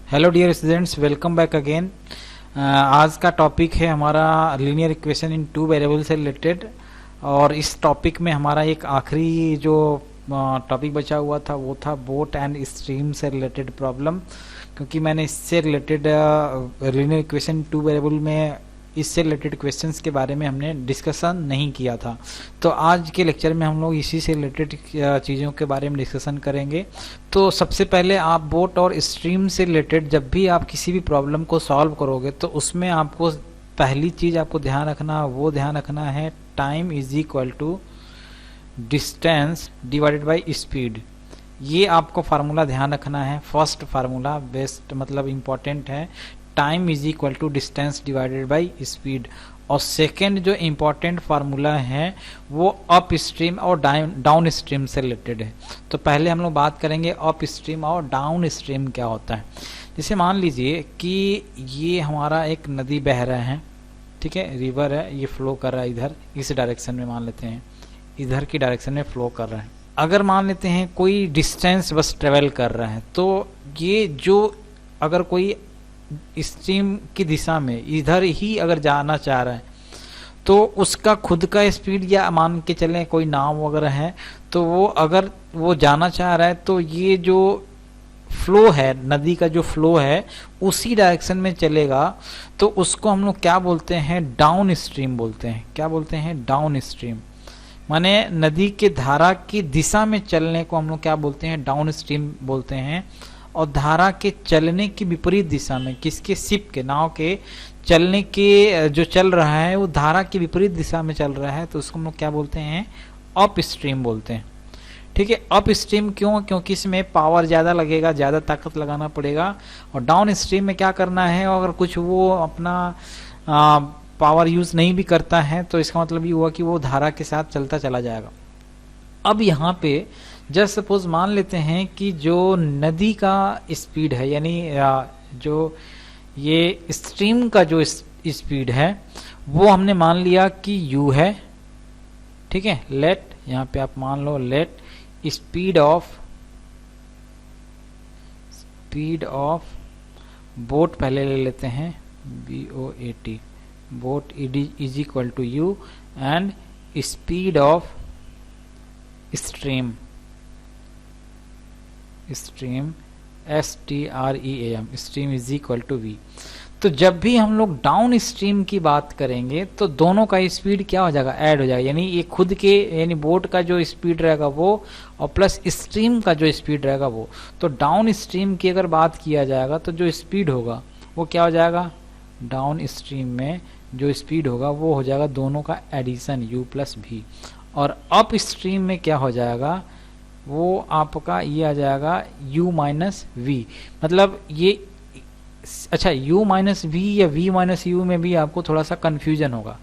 Hello dear students, welcome back again. आज का topic है हमारा linear equation in two variable से रिलेटेड। और इस टॉपिक में हमारा एक आखिरी जो टॉपिक बचा हुआ था वो था बोट एंड स्ट्रीम से रिलेटेड प्रॉब्लम, क्योंकि मैंने इससे related linear equation two variable में इससे रिलेटेड क्वेश्चंस के बारे में हमने डिस्कशन नहीं किया था। तो आज के लेक्चर में हम लोग इसी से रिलेटेड चीज़ों के बारे में डिस्कशन करेंगे। तो सबसे पहले आप बोट और स्ट्रीम से रिलेटेड जब भी आप किसी भी प्रॉब्लम को सॉल्व करोगे तो उसमें आपको पहली चीज़ आपको ध्यान रखना है time is equal to distance divided by speed. ये आपको फार्मूला ध्यान रखना है। फर्स्ट फार्मूला बेस्ट मतलब इम्पोर्टेंट है, time is equal to distance divided by speed. और सेकेंड जो इम्पोर्टेंट फार्मूला है वो अप स्ट्रीम और डाउन स्ट्रीम से रिलेटेड है। तो पहले हम लोग बात करेंगे अप स्ट्रीम और डाउन स्ट्रीम क्या होता है। जैसे मान लीजिए कि ये हमारा एक नदी बह रहा है, ठीक है, रिवर है, ये फ्लो कर रहा है इधर, इस डायरेक्शन में मान लेते हैं, इधर की डायरेक्शन में फ्लो कर रहा है। अगर मान लेते हैं कोई डिस्टेंस बस ट्रेवल कर रहा है, तो ये जो अगर कोई स्ट्रीम की दिशा में इधर ही अगर जाना चाह रहा है तो उसका खुद का स्पीड, या मान के चलें कोई नाव वगैरह है, तो वो अगर वो जाना चाह रहा है तो ये जो फ्लो है, नदी का जो फ्लो है उसी डायरेक्शन में चलेगा। तो उसको हम लोग क्या बोलते हैं, डाउन स्ट्रीम बोलते हैं। क्या बोलते हैं, डाउन स्ट्रीम। माने नदी के धारा की दिशा में चलने को हम लोग क्या बोलते हैं, डाउन स्ट्रीम बोलते हैं। और धारा के चलने की विपरीत दिशा में, किसके, शिप के, नाव के चलने के, जो चल रहा है वो धारा की विपरीत दिशा में चल रहा है, तो उसको हम लोग क्या बोलते हैं, अप स्ट्रीम बोलते हैं। ठीक है, अप स्ट्रीम क्यों, क्योंकि इसमें पावर ज़्यादा लगेगा, ज़्यादा ताकत लगाना पड़ेगा। और डाउन स्ट्रीम में क्या करना है, अगर कुछ वो अपना पावर यूज नहीं भी करता है तो इसका मतलब ये हुआ कि वो धारा के साथ चलता चला जाएगा। अब यहाँ पे जस्ट सपोज मान लेते हैं कि जो नदी का स्पीड है, यानी जो ये स्ट्रीम का जो स्पीड है वो हमने मान लिया कि u है। ठीक है, लेट, यहाँ पे आप मान लो लेट स्पीड ऑफ बोट पहले ले लेते हैं, BOAT, boat is equal to u and speed of stream STREAM, stream is equal to v। तो जब भी हम लोग डाउन स्ट्रीम की बात करेंगे तो दोनों का स्पीड क्या हो जाएगा, ऐड हो जाएगा। यानी ये खुद के, यानी बोट का जो स्पीड रहेगा वो और प्लस स्ट्रीम का जो स्पीड रहेगा वो। तो डाउन स्ट्रीम की अगर बात किया जाएगा तो जो स्पीड होगा वो क्या हो जाएगा, डाउन स्ट्रीम में जो स्पीड होगा वो हो जाएगा दोनों का एडिशन u प्लस v। और अप स्ट्रीम में क्या हो जाएगा, वो आपका ये आ जाएगा u माइनस वी। मतलब ये, अच्छा, u माइनस वी या v माइनस यू में भी आपको थोड़ा सा कंफ्यूजन होगा।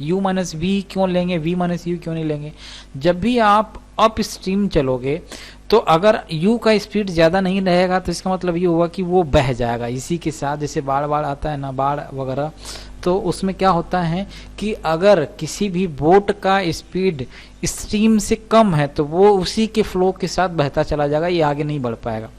u माइनस वी क्यों लेंगे, v माइनस यू क्यों नहीं लेंगे। जब भी आप अप स्ट्रीम चलोगे तो अगर u का स्पीड ज़्यादा नहीं रहेगा तो इसका मतलब ये होगा कि वो बह जाएगा इसी के साथ। जैसे बाढ़ आता है ना, बाढ़ वगैरह, तो उसमें क्या होता है कि अगर किसी भी बोट का स्पीड स्ट्रीम से कम है तो वो उसी के फ्लो के साथ बहता चला जाएगा, ये आगे नहीं बढ़ पाएगा।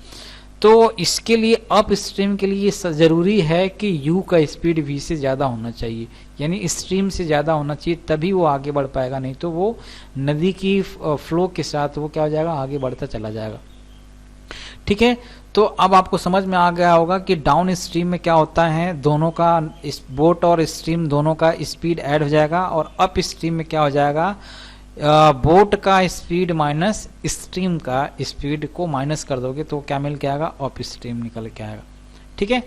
तो इसके लिए अप स्ट्रीम के लिए जरूरी है कि u का स्पीड v से ज़्यादा होना चाहिए, यानी स्ट्रीम से ज़्यादा होना चाहिए, तभी वो आगे बढ़ पाएगा, नहीं तो वो नदी की फ्लो के साथ वो क्या हो जाएगा, आगे बढ़ता चला जाएगा। ठीक है, तो अब आपको समझ में आ गया होगा कि डाउन स्ट्रीम में क्या होता है, दोनों का, इस बोट और स्ट्रीम दोनों का स्पीड ऐड हो जाएगा। और अप स्ट्रीम में क्या हो जाएगा, बोट का स्पीड माइनस स्ट्रीम का स्पीड को माइनस कर दोगे तो क्या मिल के आएगा, अप स्ट्रीम निकल के आएगा। ठीक है,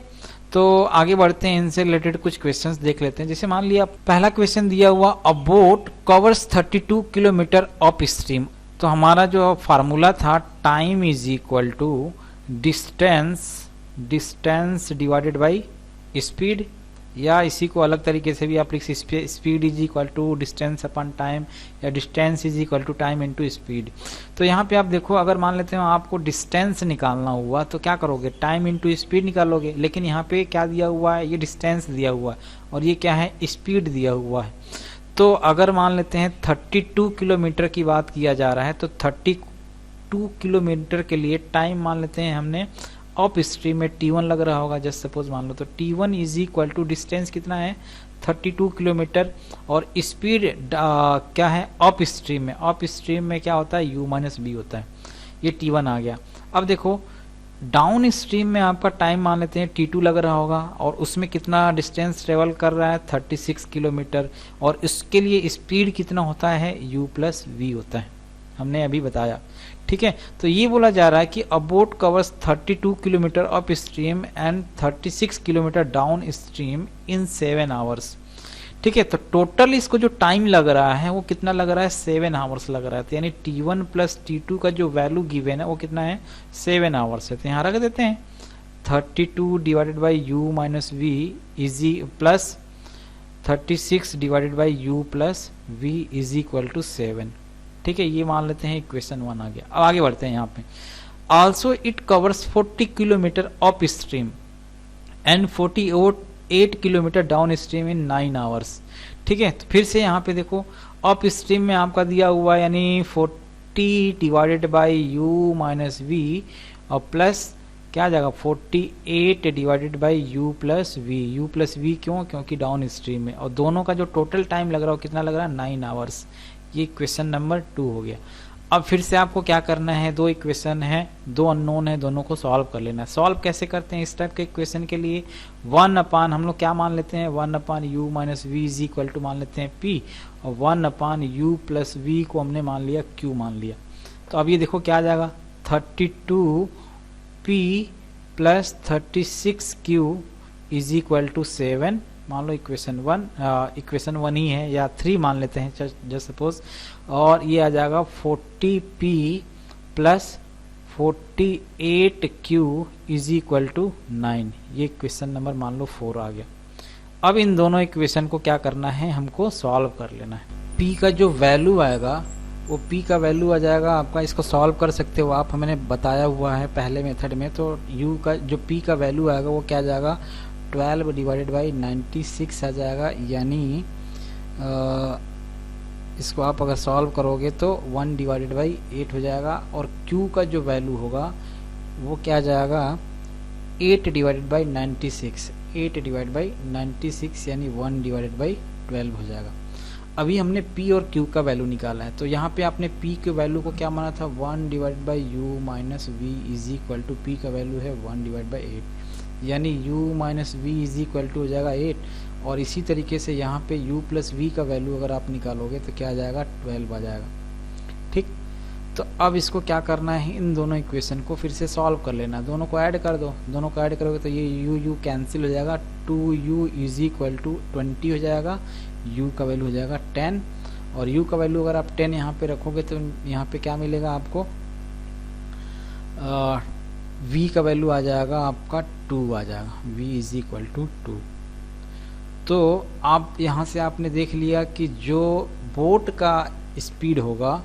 तो आगे बढ़ते हैं, इनसे रिलेटेड कुछ क्वेश्चंस देख लेते हैं। जैसे मान लिया पहला क्वेश्चन दिया हुआ, a boat covers 32 kilometre upstream. तो हमारा जो फार्मूला था, time is equal to distance divided by speed, या इसी को अलग तरीके से भी आप लिख सकते, speed is equal to distance upon time, या distance is equal to time into speed. तो यहाँ पे आप देखो, अगर मान लेते हैं आपको डिस्टेंस निकालना हुआ तो क्या करोगे, टाइम इनटू स्पीड निकालोगे। लेकिन यहाँ पे क्या दिया हुआ है, ये डिस्टेंस दिया हुआ है और ये क्या है, स्पीड दिया हुआ है। तो अगर मान लेते हैं 32 किलोमीटर की बात किया जा रहा है तो 32 किलोमीटर के लिए टाइम मान लेते हैं हमने अप स्ट्रीम में T1 लग रहा होगा जस्ट सपोज मान लो, तो T1 is equal to distance कितना है 32 किलोमीटर, और स्पीड क्या है अप स्ट्रीम में, अप स्ट्रीम में क्या होता है U माइनस बी होता है, ये T1 आ गया। अब देखो डाउन स्ट्रीम में आपका टाइम मान लेते हैं T2 लग रहा होगा, और उसमें कितना डिस्टेंस ट्रेवल कर रहा है 36 किलोमीटर, और इसके लिए स्पीड कितना होता है U प्लस वी होता है, हमने अभी बताया। ठीक है, तो ये बोला जा रहा है कि अ boat covers 32 kilometre up stream and 36 kilometre down stream in 7 hours. ठीक है, तो टोटल इसको जो टाइम लग रहा है वो कितना लग रहा है 7 आवर्स लग रहा है, तो यानी T1 प्लस T2 का जो वैल्यू गिवन है वो कितना है 7 आवर्स है। तो यहाँ रख देते हैं 32 divided by u minus v easy plus 36 divided by u plus v is equal to 7। ठीक है, ये मान लेते हैं इक्वेशन 1 आ गया। अब आगे बढ़ते हैं यहाँ पे, also it covers 40 kilometre up stream and 48 kilometre down stream in 9 hours. ठीक है, तो फिर से यहाँ पे देखो अप स्ट्रीम में आपका दिया हुआ है यानी 40 divided by u minus v और प्लस क्या आ जाएगा 48 divided by u plus v क्यों, क्योंकि डाउन स्ट्रीम में, और दोनों का जो टोटल टाइम लग रहा है कितना लग रहा है 9 आवर्स। ये क्वेश्चन नंबर 2 हो गया। अब फिर से आपको क्या करना है, दो इक्वेशन है, दो अननोन है, दोनों को सॉल्व कर लेना है। सॉल्व कैसे करते हैं इस टाइप के इक्वेशन के लिए, 1 अपान हम लोग क्या मान लेते हैं 1 upon U minus we is equal to मान लेते हैं पी, और 1 अपान यू प्लस वी को हमने मान लिया क्यू मान लिया। तो अब ये देखो क्या आ जाएगा 32 p plus 36 q is equal to 7, मान लो इक्वेशन 1 ही है, या 3 मान लेते हैं जस्ट सपोज, और ये आ जाएगा 40p plus 48q is equal to 9। ये क्वेश्चन नंबर मान लो 4 आ गया। अब इन दोनों इक्वेशन को क्या करना है, हमको सॉल्व कर लेना है। p का जो वैल्यू आएगा वो p का वैल्यू आ जाएगा आपका, इसको सॉल्व कर सकते हो आप, हमने बताया हुआ है पहले मेथड में। तो u का जो p का वैल्यू आएगा वो क्या आ जाएगा 12 डिवाइडेड बाई 96 आ जाएगा, यानी इसको आप अगर सॉल्व करोगे तो 1 डिवाइडेड बाई 8 हो जाएगा, और q का जो वैल्यू होगा वो क्या आ जाएगा 8 डिवाइडेड बाई 96, 8 डिवाइड बाई 96 यानी 1 डिवाइडेड बाई 12 हो जाएगा। अभी हमने p और q का वैल्यू निकाला है, तो यहाँ पे आपने p के वैल्यू को क्या माना था 1 divide by u minus we is equal to p का वैल्यू है 1 डिवाइड बाई 8, यानी u minus we is equal to हो जाएगा 8, और इसी तरीके से यहाँ पे u प्लस वी का वैल्यू अगर आप निकालोगे तो क्या आ जाएगा 12 आ जाएगा। ठीक, तो अब इसको क्या करना है, इन दोनों इक्वेशन को फिर से सॉल्व कर लेना, दोनों को ऐड कर दो, दोनों को ऐड करोगे तो ये u कैंसिल हो जाएगा, 2u इज इक्वल टू 20 हो जाएगा, u का वैल्यू हो जाएगा 10, और u का वैल्यू अगर आप 10 यहाँ पे रखोगे तो यहाँ पे क्या मिलेगा आपको v का वैल्यू आ जाएगा आपका 2 आ जाएगा, v इज इक्वल टू 2। तो आप यहाँ से आपने देख लिया कि जो बोट का स्पीड होगा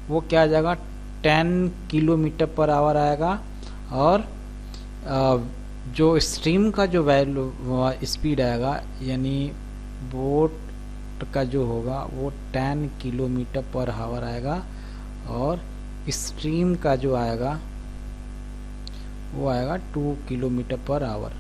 वो क्या आ जाएगा 10 किलोमीटर पर आवर आएगा, और जो स्ट्रीम का जो वैल्यू स्पीड आएगा यानी बोट का जो होगा वो 10 किलोमीटर पर आवर आएगा, और स्ट्रीम का जो आएगा वो आएगा 2 किलोमीटर पर आवर।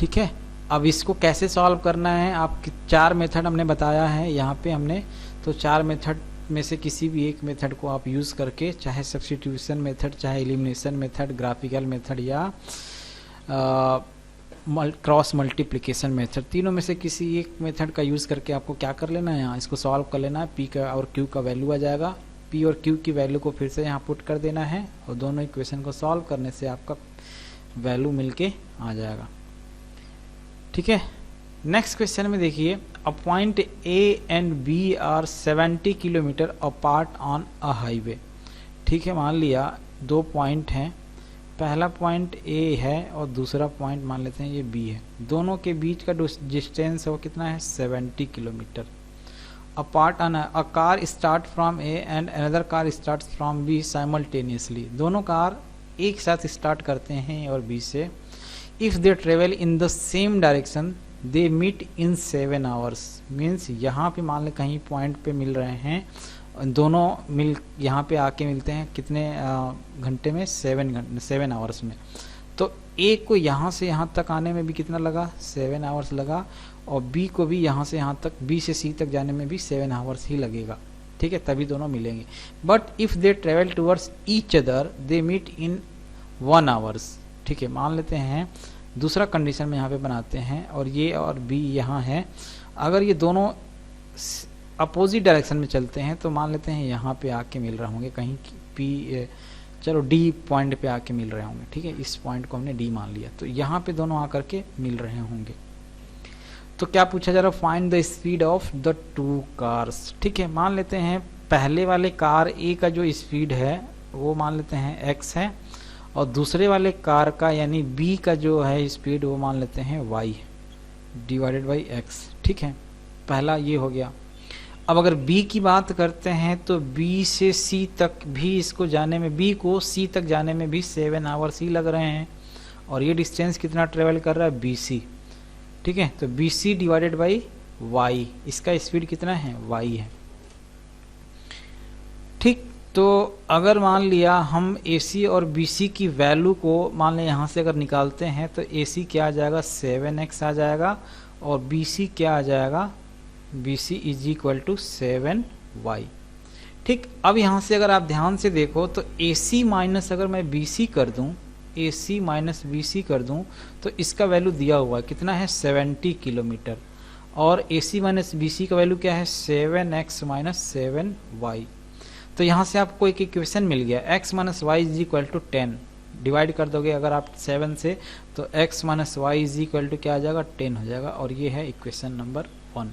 ठीक है, अब इसको कैसे सॉल्व करना है, आप 4 मेथड हमने बताया है यहाँ पे हमने, तो 4 मेथड में से किसी भी एक मेथड को आप यूज़ करके, चाहे सब्स्टिट्यूशन मेथड, चाहे एलिमिनेशन मेथड, ग्राफिकल मेथड, या क्रॉस मल्टीप्लिकेशन मेथड, तीनों में से किसी एक मेथड का यूज़ करके आपको क्या कर लेना है, यहाँ इसको सॉल्व कर लेना है। p का और q का वैल्यू आ जाएगा, p और q की वैल्यू को फिर से यहाँ पुट कर देना है, और दोनों इक्वेशन को सॉल्व करने से आपका वैल्यू मिलके आ जाएगा। ठीक है, नेक्स्ट क्वेश्चन में देखिए, a point a and b are 70 kilometre apart on a highway. ठीक है, मान लिया 2 पॉइंट हैं, पहला पॉइंट A है और दूसरा पॉइंट मान लेते हैं ये B है, दोनों के बीच का डिस्टेंस है वो कितना है 70 kilometre. Apart on a car start from A and another car start from B simultaneously, दोनों कार एक साथ स्टार्ट करते हैं A और B से। If they travel in the same direction they meet in 7 hours, means यहाँ पे मान लें कहीं पॉइंट पे मिल रहे हैं दोनों मिल यहाँ पे आके मिलते हैं कितने घंटे में, 7 आवर्स में। तो ए को यहाँ से यहाँ तक आने में भी कितना लगा, 7 आवर्स लगा, और बी को भी यहाँ से यहाँ तक, बी से सी तक जाने में भी 7 आवर्स ही लगेगा, ठीक है, तभी दोनों मिलेंगे। But if they travel towards each other they meet in 1 hours, ठीक है। मान लेते हैं दूसरा कंडीशन में यहाँ पे बनाते हैं, और ये और बी यहाँ है, अगर ये दोनों अपोजिट डायरेक्शन में चलते हैं तो मान लेते हैं यहाँ पे आके मिल रहे होंगे कहीं पी, चलो डी पॉइंट पे आके मिल रहे होंगे, ठीक है, इस पॉइंट को हमने डी मान लिया, तो यहाँ पे दोनों आकर के मिल रहे होंगे। तो क्या पूछा जा रहा है, find the speed of the 2 cars, ठीक है। मान लेते हैं पहले वाले कार ए का जो स्पीड है वो मान लेते हैं x है, और दूसरे वाले कार का यानी b का जो है स्पीड वो मान लेते हैं y डिवाइडेड बाई x, ठीक है। पहला ये हो गया। अब अगर b की बात करते हैं तो b से c तक भी इसको जाने में, b को c तक जाने में भी 7 आवर्स ही लग रहे हैं, और ये डिस्टेंस कितना ट्रेवल कर रहा है, bc, ठीक है। तो bc डिवाइडेड बाई y, इसका स्पीड कितना है, y है, ठीक। तो अगर मान लिया हम AC और BC की वैल्यू को मान लें यहाँ से अगर निकालते हैं तो AC क्या आ जाएगा, 7x आ जाएगा, और BC क्या आ जाएगा, BC is equal to 7y, ठीक। अब यहाँ से अगर आप ध्यान से देखो तो AC माइनस अगर मैं BC कर दूँ, AC माइनस BC कर दूँ तो इसका वैल्यू दिया हुआ है कितना है, 70 किलोमीटर, और AC माइनस BC का वैल्यू क्या है, 7x माइनस 7y। तो यहाँ से आपको एक इक्वेशन मिल गया, x minus y is equal to 10, divide कर दोगे अगर आप 7 से तो x minus y is equal to क्या आ जाएगा, 10 हो जाएगा, और ये है इक्वेशन नंबर 1,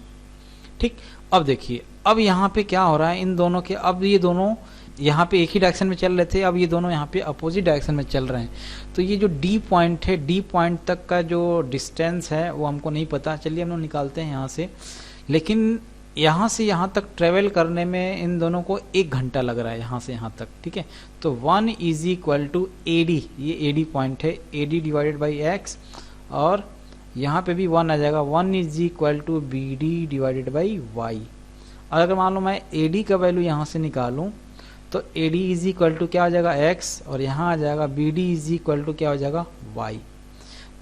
ठीक। अब देखिए, अब यहाँ पे क्या हो रहा है, इन दोनों के, अब ये दोनों यहाँ पे एक ही डायरेक्शन में चल रहे थे, अब ये दोनों यहाँ पे अपोजिट डायरेक्शन में चल रहे हैं। तो ये जो डी पॉइंट है, डी पॉइंट तक का जो डिस्टेंस है वो हमको नहीं पता, चलिए हम लोग निकालते हैं यहाँ से, लेकिन यहाँ से यहाँ तक ट्रेवल करने में इन दोनों को 1 घंटा लग रहा है यहाँ से यहाँ तक, ठीक है। तो 1 इज इक्वल टू AD, ये AD पॉइंट है, AD डिवाइडेड बाई x, और यहाँ पे भी 1 आ जाएगा, 1 is equal to BD divided by y। और अगर मान लो मैं AD का वैल्यू यहाँ से निकालूँ तो AD इज इक्वल टू क्या हो जाएगा, x, और यहाँ आ जाएगा BD इज इक्वल टू क्या हो जाएगा, y।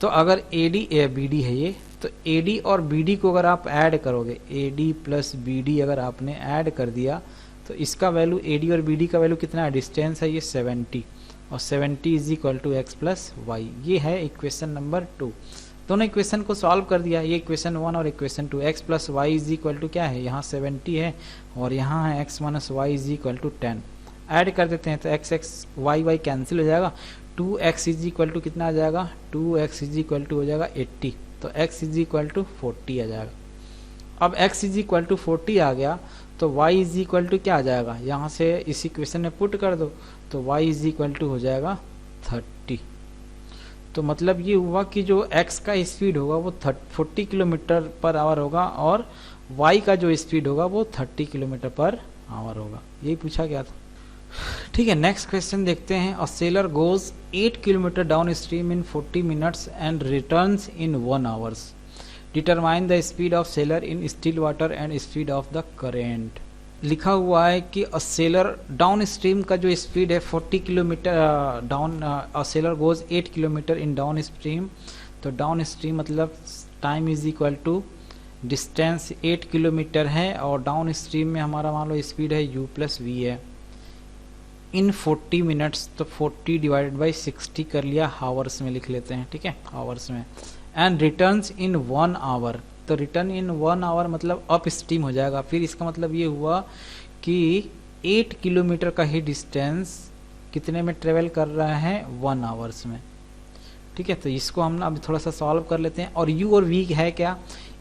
तो अगर BD है ये, तो AD और BD को अगर आप ऐड करोगे, AD प्लस BD अगर आपने ऐड कर दिया तो इसका वैल्यू, AD और BD का वैल्यू कितना है, डिस्टेंस है ये 70, और 70 is equal to x plus y. ये है इक्वेशन नंबर 2। दोनों इक्वेशन को सॉल्व कर दिया, ये इक्वेशन 1 और equation 2। x plus y is equal to क्या है, यहाँ 70 है, और यहाँ है x minus y is equal to 10। Add कर देते हैं तो x y कैंसिल हो जाएगा, 2x इज इक्वल टू कितना आ जाएगा, 2x इज इक्वल टू हो जाएगा 80, तो x इज इक्वल टू 40 आ जाएगा। अब x इज इक्वल टू 40 आ गया तो y इज इक्वल टू क्या आ जाएगा, यहाँ से इस इक्वेशन में पुट कर दो तो y इज इक्वल टू हो जाएगा 30। तो मतलब ये हुआ कि जो x का स्पीड होगा वो 40 किलोमीटर पर आवर होगा, और y का जो स्पीड होगा वो 30 किलोमीटर पर आवर होगा। यही पूछा गया था। ठीक है, नेक्स्ट क्वेश्चन देखते हैं। अ sailor goes 8 kilometre down stream in 40 minutes and returns in 1 hours. Determine the speed of seller in still water and speed of the current. लिखा हुआ है कि अ सेलर डाउन स्ट्रीम का जो स्पीड है 40 kilometre down, a sailor goes 8 kilometre in downstream. तो downstream मतलब time is equal to distance 8 kilometre है, और डाउन स्ट्रीम में हमारा मान लो स्पीड है u प्लस वी है इन 40 मिनट्स। तो 40 डिवाइडेड बाई 60 कर लिया, हावर्स में लिख लेते हैं, ठीक है, हावर्स में। And returns in 1 hour. तो रिटर्न इन 1 आवर मतलब अप स्ट्रीम हो जाएगा। फिर इसका मतलब ये हुआ कि 8 किलोमीटर का ही डिस्टेंस कितने में ट्रेवल कर रहा है, 1 आवर्स में। ठीक है, तो इसको हम अभी थोड़ा सा सॉल्व कर लेते हैं। और यू और वी है क्या,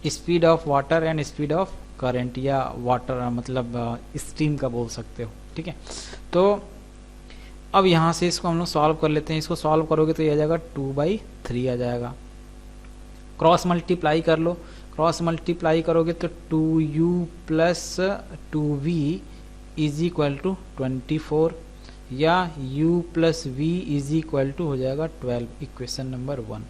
speed of water and speed of current, या वाटर मतलब स्ट्रीम का बोल सकते हो। ठीक है, तो अब यहाँ से इसको हम लोग सॉल्व कर लेते हैं। इसको सॉल्व करोगे तो ये आ जाएगा 2/3 आ जाएगा। क्रॉस मल्टीप्लाई कर लो, क्रॉस मल्टीप्लाई करोगे तो 2u plus 2v is equal to 24, या u प्लस v इज इक्वल टू हो जाएगा 12, इक्वेशन नंबर 1।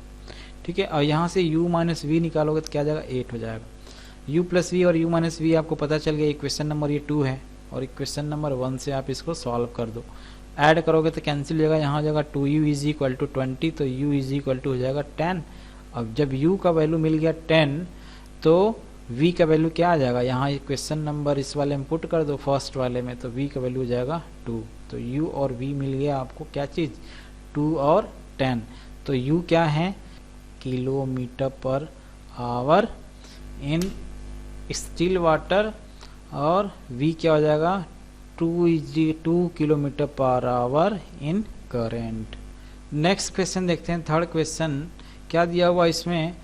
ठीक है, और यहाँ से u माइनस वी निकालोगे तो क्या आ जाएगा, 8 हो जाएगा। u प्लस वी और u माइनस वी आपको पता चल गया, इक्वेशन नंबर ये 2 है। और इक्वेशन नंबर 1 से आप इसको सॉल्व कर दो। ऐड करोगे तो कैंसिल हो जाएगा, यहाँ हो जाएगा 2u इज इक्वल टू 20, तो u इज इक्वल टू हो जाएगा 10। अब जब u का वैल्यू मिल गया 10 तो v का वैल्यू क्या आ जाएगा, यहाँ इक्वेशन नंबर इस वाले में पुट कर दो फर्स्ट वाले में, तो v का वैल्यू हो जाएगा 2। तो u और v मिल गया आपको क्या चीज़, 2 और 10। तो u क्या है, किलोमीटर पर आवर इन स्टिल वाटर, और v क्या हो जाएगा 2 किलोमीटर पर आवर इन करेंट। नेक्स्ट क्वेश्चन देखते हैं, थर्ड क्वेश्चन क्या दिया हुआ इसमें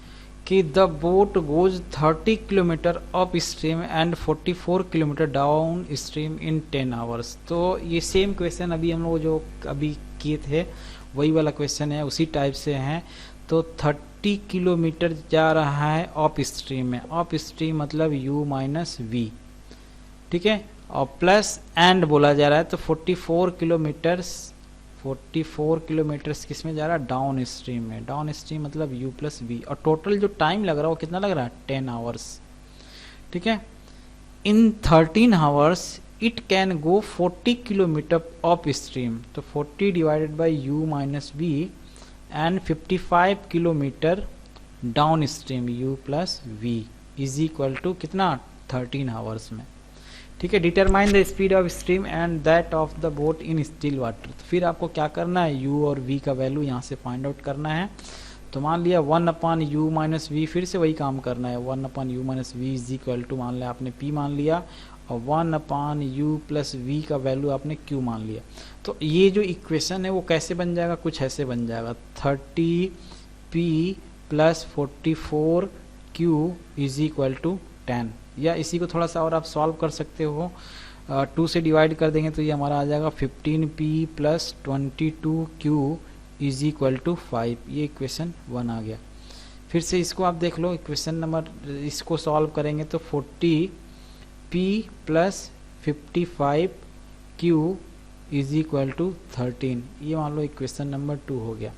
कि the boat goes 30 kilometre up stream and 44 kilometre down stream in 10 hours. तो ये सेम क्वेश्चन अभी हम लोग जो अभी किए थे वही वाला क्वेश्चन है, उसी टाइप से है। तो 30 किलोमीटर जा रहा है अप स्ट्रीम में, अप स्ट्रीम मतलब u माइनस वी, ठीक है, और प्लस एंड बोला जा रहा है। तो 44 किलोमीटर्स किस में जा रहा है, डाउन स्ट्रीम में। डाउन स्ट्रीम मतलब u प्लस वी, और टोटल जो टाइम लग रहा है वो कितना लग रहा है, 10 आवर्स, ठीक है। In 13 hours it can go 40 kilometre upstream, तो 40 divided by u minus v and 55 kilometre downstream u plus v is equal to कितना, 13 आवर्स में, ठीक है। Determine the speed of stream and that of the boat in still water. तो फिर आपको क्या करना है, u और v का वैल्यू यहाँ से फाइंड आउट करना है। तो मान लिया 1/u माइनस वी, फिर से वही काम करना है, 1/u minus we is equal to, मान लिया आपने p मान लिया, और 1/u प्लस v का वैल्यू आपने q मान लिया। तो ये जो इक्वेशन है वो कैसे बन जाएगा, कुछ ऐसे बन जाएगा, 30p plus 44q is equal to 10। या इसी को थोड़ा सा और आप सॉल्व कर सकते हो, 2 से डिवाइड कर देंगे तो ये हमारा आ जाएगा 15p plus 22q is equal to 5। ये इक्वेशन 1 आ गया। फिर से इसको आप देख लो, इक्वेशन नंबर इसको सॉल्व करेंगे तो 40p plus 55q is equal to 13, ये मान लो इक्वेशन नंबर 2 हो गया।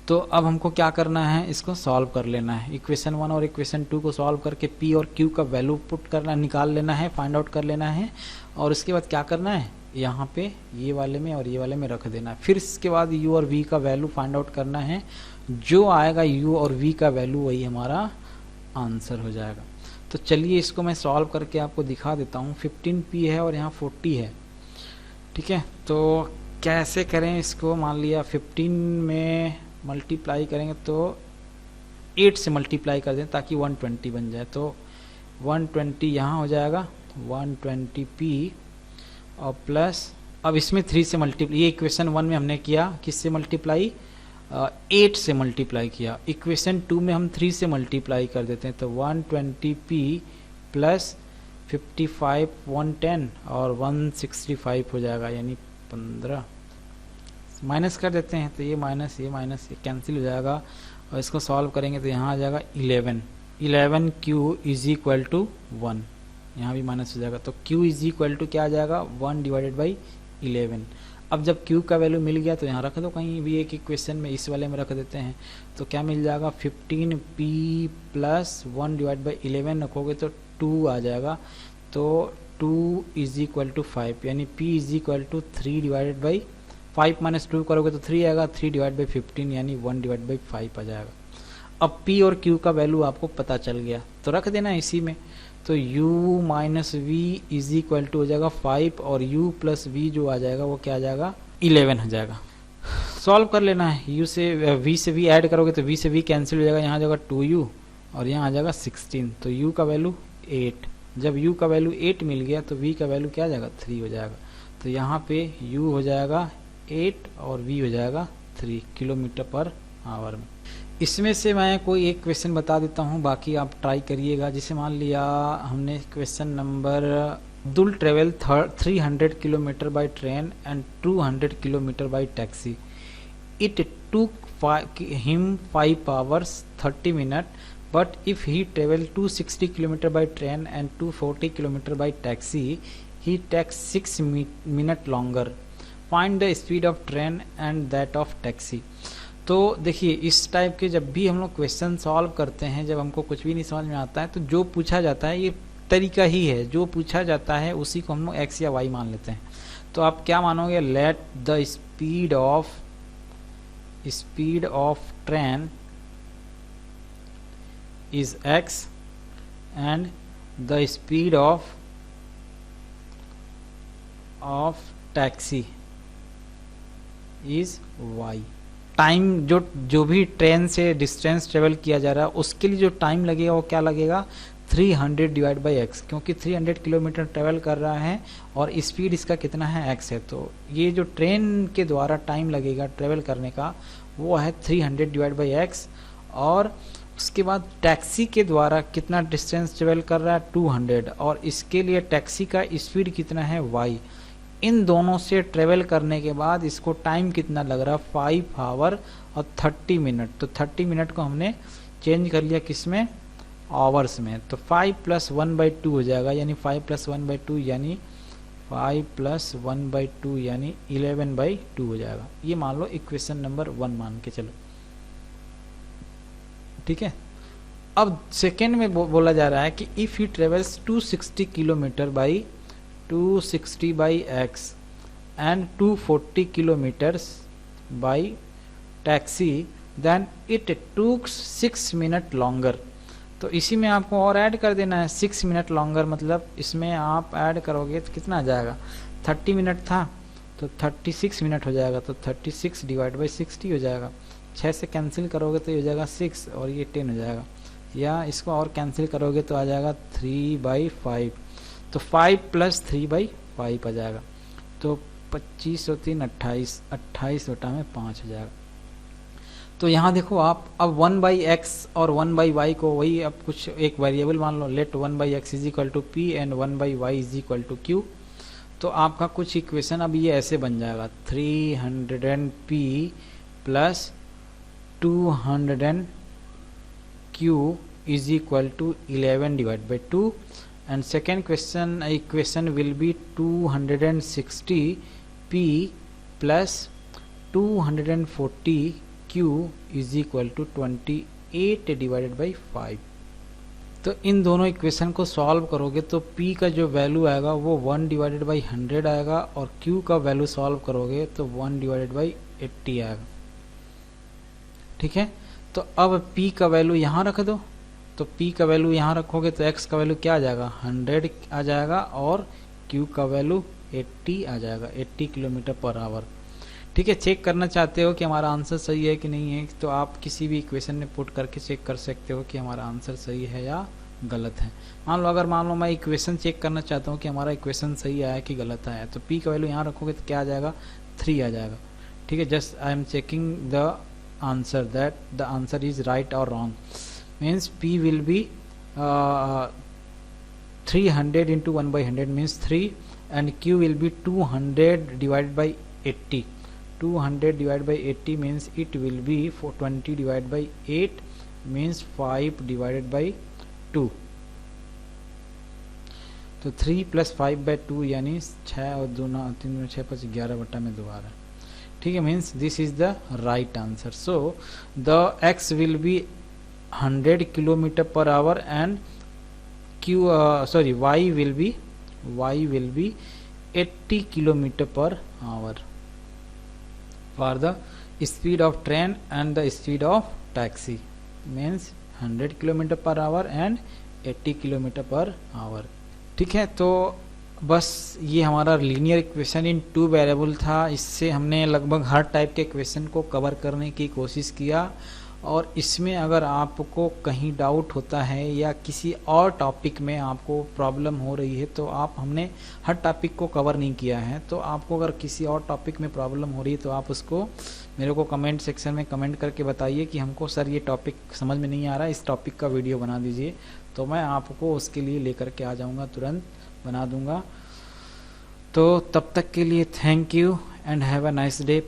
तो अब हमको क्या करना है, इसको सॉल्व कर लेना है। इक्वेशन 1 और इक्वेशन 2 को सॉल्व करके p और q का वैल्यू पुट करना, निकाल लेना है, फाइंड आउट कर लेना है, और उसके बाद क्या करना है, यहाँ पे ये वाले में और ये वाले में रख देना है। फिर इसके बाद u और v का वैल्यू फाइंड आउट करना है, जो आएगा u और v का वैल्यू वही हमारा आंसर हो जाएगा। तो चलिए इसको मैं सॉल्व करके आपको दिखा देता हूँ। 15p है और यहाँ 40 है, ठीक है। तो कैसे करें इसको, मान लिया 15 में मल्टीप्लाई करेंगे तो 8 से मल्टीप्लाई कर दें ताकि 120 बन जाए। तो 120 यहाँ हो जाएगा 120p, और प्लस अब इसमें 3 से मल्टीप्लाई, ये इक्वेशन 1 में हमने किया किससे मल्टीप्लाई, 8 से मल्टीप्लाई किया। इक्वेशन 2 में हम 3 से मल्टीप्लाई कर देते हैं, तो 120p प्लस 55 110 और 165 हो जाएगा, यानी 15। माइनस कर देते हैं तो ये माइनस ये कैंसिल हो जाएगा, और इसको सॉल्व करेंगे तो यहाँ आ जाएगा 11q इज इक्वल टू 1, यहाँ भी माइनस हो जाएगा। तो q इज इक्वल टू क्या आ जाएगा, 1 डिवाइडेड बाई 11। अब जब q का वैल्यू मिल गया तो यहाँ रख दो कहीं भी, एक इक्वेशन में इस वाले में रख देते हैं। तो क्या मिल जाएगा, 15p प्लस 1 डिवाइड बाई 11 रखोगे तो 2 आ जाएगा। तो 2 इज इक्वल टू 5, यानी p is equal to 3 divided by 5 minus 2 करोगे तो 3 आएगा, 3 डिवाइड बाई 15 यानी 1 डिवाइड बाई 5 आ जाएगा। अब p और q का वैल्यू आपको पता चल गया तो रख देना इसी में। तो u minus we is equal to हो जाएगा 5, और u प्लस वी जो आ जाएगा वो क्या आ जाएगा, 11 हो जाएगा। सॉल्व कर लेना है, u से v से v ऐड करोगे तो v से v कैंसिल हो जाएगा, यहाँ आ जाएगा 2u और यहाँ आ जाएगा 16। तो u का वैल्यू 8, जब u का वैल्यू 8 मिल गया तो v का वैल्यू क्या आ जाएगा, 3 हो जाएगा। तो यहाँ पे u हो जाएगा 8 और v हो जाएगा 3 किलोमीटर पर आवर में। इसमें से मैं कोई एक क्वेश्चन बता देता हूँ, बाकी आप ट्राई करिएगा। जैसे मान लिया हमने question number, Abdul travel 300 kilometre by train and 200 kilometre bye taxi. It took him 5 hours 30 minutes, but if he travel 260 kilometer by train and 240 kilometer by taxi, he takes 6 minutes longer. Find the speed of train and that of taxi. तो देखिए इस type के जब भी हम लोग question solve करते हैं, जब हमको कुछ भी नहीं समझ में आता है तो जो पूछा जाता है ये तरीका ही है, जो पूछा जाता है उसी को हम लोग एक्स या वाई मान लेते हैं। तो आप क्या मानोगे, let the speed of train is x and the speed of taxi is y। Time जो भी ट्रेन से डिस्टेंस ट्रेवल किया जा रहा है उसके लिए जो टाइम लगेगा वो क्या लगेगा, 300 डिवाइड बाई एक्स, क्योंकि 300 किलोमीटर ट्रेवल कर रहा है और स्पीड इसका कितना है, एक्स है। तो ये जो ट्रेन के द्वारा टाइम लगेगा ट्रेवल करने का वो है 300 डिवाइड बाई एक्स। और उसके बाद टैक्सी के द्वारा कितना डिस्टेंस ट्रेवल कर रहा है, 200, और इसके लिए टैक्सी का स्पीड कितना है, y। इन दोनों से ट्रेवल करने के बाद इसको टाइम कितना लग रहा है, 5 आवर और 30 मिनट। तो 30 मिनट को हमने चेंज कर लिया किस में, आवर्स में। तो 5 + 1/2 हो जाएगा, यानी 5 + 1/2 यानी 5 + 1/2 यानी 11/2 हो जाएगा। ये मान लो इक्वेशन नंबर 1 मान के चलो, ठीक है। अब सेकेंड में बोला जा रहा है कि if he travels 260 kilometre by 260 by x and 240 kilometres by taxi then it tooks 6 minute longer. तो इसी में आपको और ऐड कर देना है 6 मिनट लॉन्गर, मतलब इसमें आप ऐड करोगे तो कितना आ जाएगा, 30 मिनट था तो 36 मिनट हो जाएगा। तो 36 डिवाइड बाई 60 हो जाएगा। 6 से कैंसिल करोगे तो ये हो जाएगा 6 और ये 10 हो जाएगा, या इसको और कैंसिल करोगे तो आ जाएगा 3/5। तो 5 + 3/5 आ जाएगा। तो 25 और 3 28, 28 बटा में 5 हो जाएगा। तो यहाँ देखो आप, अब 1/x और 1/y को वही अब कुछ एक वेरिएबल मान लो, let 1/x = p and 1/y = q। तो आपका कुछ इक्वेशन अब ये ऐसे बन जाएगा, 300p + 200 q is equal to 11 divided by 2, and second equation will be 260 p plus 240 q is equal to 28 divided by 5। तो इन दोनों इक्वेशन को सॉल्व करोगे तो p का जो वैल्यू आएगा वो 1 डिवाइडेड बाई 100 आएगा, और q का वैल्यू सॉल्व करोगे तो 1 डिवाइडेड बाई 80 आएगा, ठीक है। तो अब p का वैल्यू यहाँ रख दो, तो p का वैल्यू यहाँ रखोगे तो x का वैल्यू क्या आ जाएगा, 100 आ जाएगा, और q का वैल्यू 80 आ जाएगा, 80 किलोमीटर पर आवर, ठीक है। चेक करना चाहते हो कि हमारा आंसर सही है कि नहीं है, तो आप किसी भी इक्वेशन में पुट करके चेक कर सकते हो कि हमारा आंसर सही है या गलत है। मान लो मैं इक्वेशन चेक करना चाहता हूँ कि हमारा इक्वेशन सही आया कि गलत आया, तो p का वैल्यू यहाँ रखोगे तो क्या आ जाएगा, 3 आ जाएगा, ठीक है। Just I am checking the answer that the answer is right or wrong, means p will be 300 into 1/100 means 3, and q will be 200 divided by 80, 200 divided by 80 means it will be 20 divided by 8 means 5 divided by 2। तो 3 + 5/2 यानी 6 और 2 3 6 5 11 बटा में 2 आ रहा है, ठीक है। Means this is the right answer. So the x will be 100 kilometre per hour and y will be 80 kilometre per hour for the speed of train and the speed of taxi, means 100 kilometre per hour and 80 kilometre per hour, ठीक है। तो बस ये हमारा linear equation इन 2 variable था। इससे हमने लगभग हर टाइप के इक्वेशन को कवर करने की कोशिश किया, और इसमें अगर आपको कहीं डाउट होता है या किसी और टॉपिक में आपको प्रॉब्लम हो रही है तो हमने हर टॉपिक को कवर नहीं किया है। तो आपको अगर किसी और टॉपिक में प्रॉब्लम हो रही है तो आप उसको मेरे को कमेंट सेक्शन में कमेंट करके बताइए कि हमको सर ये टॉपिक समझ में नहीं आ रहा है, इस टॉपिक का वीडियो बना दीजिए, तो मैं आपको उसके लिए लेकर के आ जाऊँगा, तुरंत बना दूंगा। तो तब तक के लिए thank you and have a nice day.